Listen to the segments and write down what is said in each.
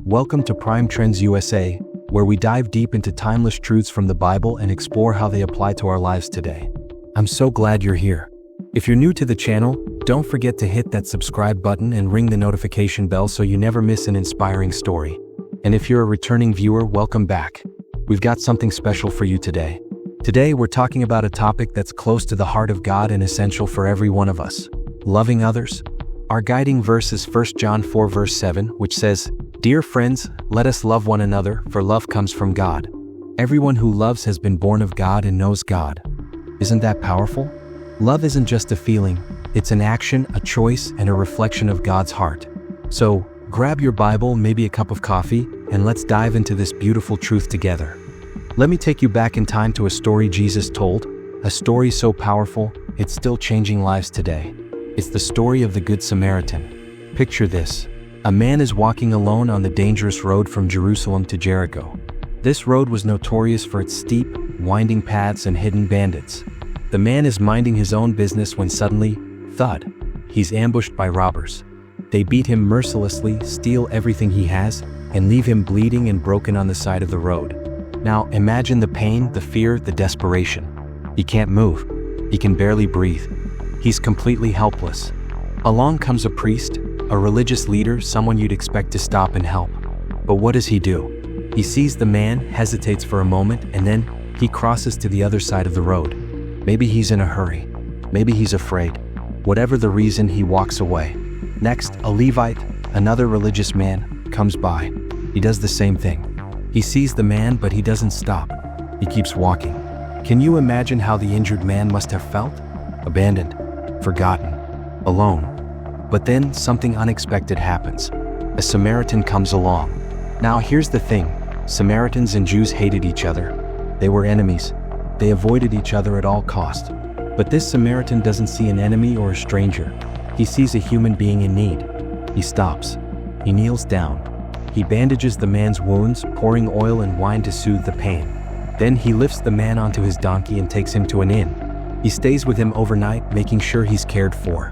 Welcome to Prime Trends USA, where we dive deep into timeless truths from the Bible and explore how they apply to our lives today. I'm so glad you're here. If you're new to the channel, don't forget to hit that subscribe button and ring the notification bell so you never miss an inspiring story. And if you're a returning viewer, welcome back. We've got something special for you today. Today, we're talking about a topic that's close to the heart of God and essential for every one of us: loving others. Our guiding verse is 1 John 4 verse 7, which says, "Dear friends, let us love one another, for love comes from God. Everyone who loves has been born of God and knows God." Isn't that powerful? Love isn't just a feeling, it's an action, a choice, and a reflection of God's heart. So, grab your Bible, maybe a cup of coffee, and let's dive into this beautiful truth together. Let me take you back in time to a story Jesus told, a story so powerful, it's still changing lives today. It's the story of the Good Samaritan. Picture this. A man is walking alone on the dangerous road from Jerusalem to Jericho. This road was notorious for its steep, winding paths and hidden bandits. The man is minding his own business when suddenly, thud, he's ambushed by robbers. They beat him mercilessly, steal everything he has, and leave him bleeding and broken on the side of the road. Now imagine the pain, the fear, the desperation. He can't move. He can barely breathe. He's completely helpless. Along comes a priest, a religious leader, someone you'd expect to stop and help. But what does he do? He sees the man, hesitates for a moment, and then he crosses to the other side of the road. Maybe he's in a hurry. Maybe he's afraid. Whatever the reason, he walks away. Next, a Levite, another religious man, comes by. He does the same thing. He sees the man, but he doesn't stop. He keeps walking. Can you imagine how the injured man must have felt? Abandoned, forgotten, alone. But then something unexpected happens. A Samaritan comes along. Now here's the thing, Samaritans and Jews hated each other. They were enemies. They avoided each other at all costs. But this Samaritan doesn't see an enemy or a stranger. He sees a human being in need. He stops. He kneels down. He bandages the man's wounds, pouring oil and wine to soothe the pain. Then he lifts the man onto his donkey and takes him to an inn. He stays with him overnight, making sure he's cared for.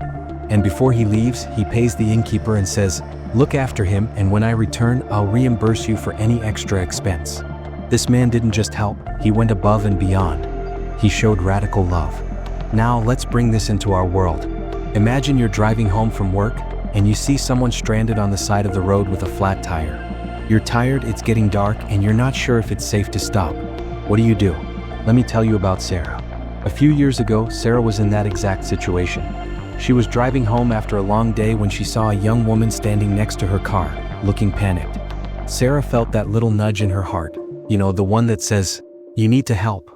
And before he leaves, he pays the innkeeper and says, "Look after him, and when I return, I'll reimburse you for any extra expense." This man didn't just help, he went above and beyond. He showed radical love. Now let's bring this into our world. Imagine you're driving home from work, and you see someone stranded on the side of the road with a flat tire. You're tired, it's getting dark, and you're not sure if it's safe to stop. What do? Let me tell you about Sarah. A few years ago, Sarah was in that exact situation. She was driving home after a long day when she saw a young woman standing next to her car, looking panicked. Sarah felt that little nudge in her heart, the one that says, "You need to help."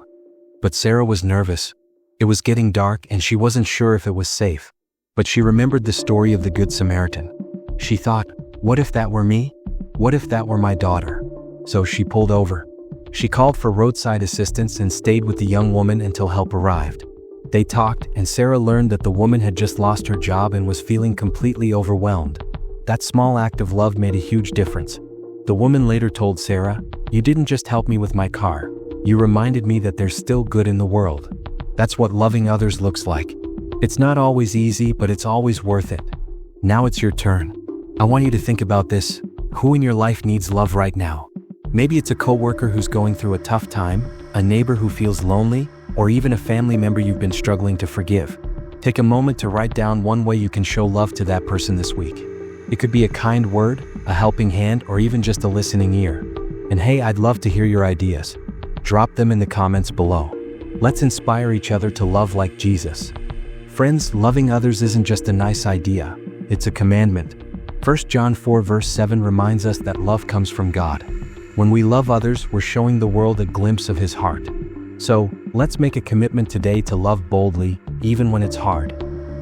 But Sarah was nervous. It was getting dark and she wasn't sure if it was safe. But she remembered the story of the Good Samaritan. She thought, what if that were me? What if that were my daughter? So she pulled over. She called for roadside assistance and stayed with the young woman until help arrived. They talked, and Sarah learned that the woman had just lost her job and was feeling completely overwhelmed. That small act of love made a huge difference. The woman later told Sarah, "You didn't just help me with my car. You reminded me that there's still good in the world." That's what loving others looks like. It's not always easy, but it's always worth it. Now it's your turn. I want you to think about this. Who in your life needs love right now? Maybe it's a coworker who's going through a tough time, a neighbor who feels lonely, or even a family member you've been struggling to forgive. Take a moment to write down one way you can show love to that person this week. It could be a kind word, a helping hand, or even just a listening ear. And hey, I'd love to hear your ideas. Drop them in the comments below. Let's inspire each other to love like Jesus. Friends, loving others isn't just a nice idea, it's a commandment. 1 John 4 verse 7 reminds us that love comes from God. When we love others, we're showing the world a glimpse of His heart. So, let's make a commitment today to love boldly, even when it's hard.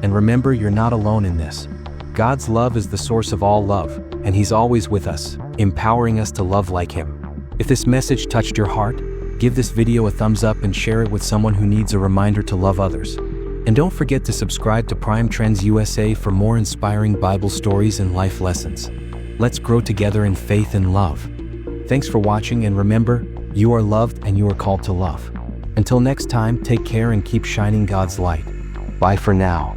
And remember, you're not alone in this. God's love is the source of all love, and He's always with us, empowering us to love like Him. If this message touched your heart, give this video a thumbs up and share it with someone who needs a reminder to love others. And don't forget to subscribe to Prime Trends USA for more inspiring Bible stories and life lessons. Let's grow together in faith and love. Thanks for watching, and remember, you are loved and you are called to love. Until next time, take care and keep shining God's light. Bye for now.